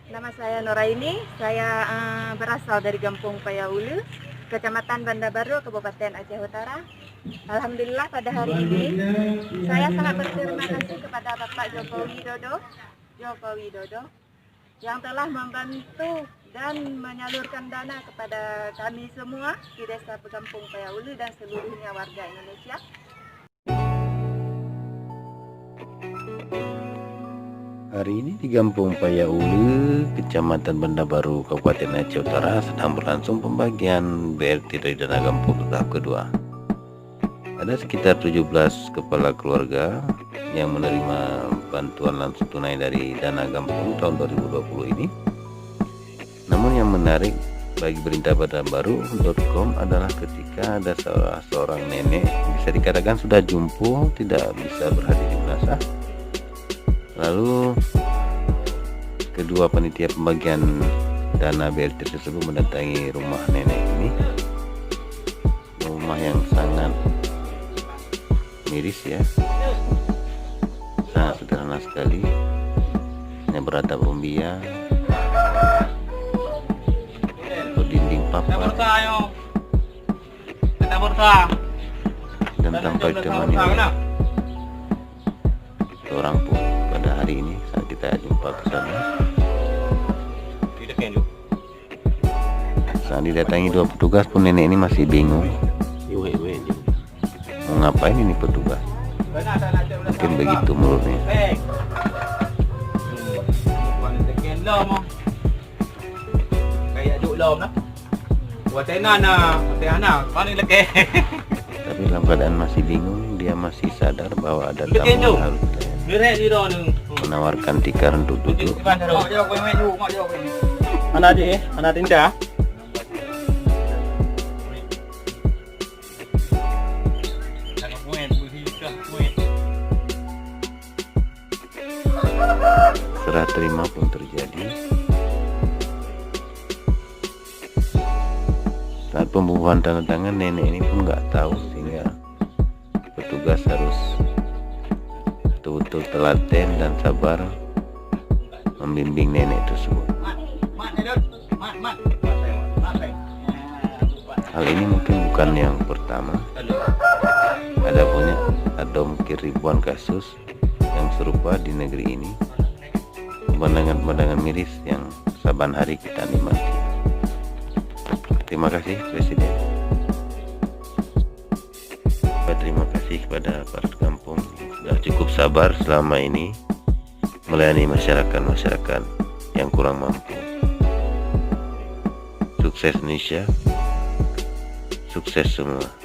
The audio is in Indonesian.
Nama saya Noraini, saya berasal dari Kampung Payaulu, Kecamatan Banda Baru, Kabupaten Aceh Utara. Alhamdulillah pada hari ini saya sangat berterima kasih kepada Bapak Joko Widodo yang telah membantu dan menyalurkan dana kepada kami semua di Desa Kampung Payaulu dan seluruhnya warga Indonesia. Hari ini di Kampung Payaulu, Kecamatan Banda Baru, Kabupaten Aceh Utara sedang berlangsung pembagian BLT dari dana kampung tahap kedua. Ada sekitar 17 kepala keluarga yang menerima bantuan langsung tunai dari dana kampung tahun 2020 ini. Namun yang menarik bagi berita bandabaru.com adalah ketika ada seorang nenek, bisa dikatakan sudah jumpo, tidak bisa berhadir di jenazah. Lalu kedua panitia pembagian dana BLT tersebut mendatangi rumah nenek ini, rumah yang sangat miris ya, sangat sederhana sekali, hanya beratap rumbia, dinding papan, dan tanpa ditemani seorang pun. Pada hari ini saat kita jumpa ke sana, saat didatangi dua petugas pun nenek ini masih bingung mau ngapain ini petugas, mungkin begitu menurutnya. Tapi dalam keadaan masih bingung, dia masih sadar bahwa ada tamu harus menawarkan tikar untuk duduk. Anak adik, anak tinda. Serah terima pun terjadi. Saat pembubuhan tanda tangan, nenek ini pun nggak tahu, sehingga petugas harus betul-betul telaten dan sabar membimbing nenek tersebut. Hal ini mungkin bukan yang pertama, ada mungkin ribuan kasus yang serupa di negeri ini, pemandangan-pemandangan miris yang saban hari kita nikmati. Terima kasih Presiden. Terima kasih kepada para kampung yang sudah cukup sabar selama ini melayani masyarakat yang kurang mampu. Sukses Indonesia, sukses semua.